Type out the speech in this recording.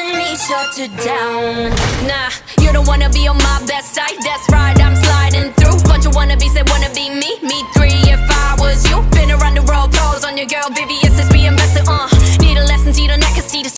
watching me shut it down. Nah, you don't wanna be on my best side. That's right, I'm sliding through. Bunch of wannabes that wanna be me. Me three if I was you. Been around the world, calls on your girl, baby, it's just being messy. Need a lesson, see the neck, see the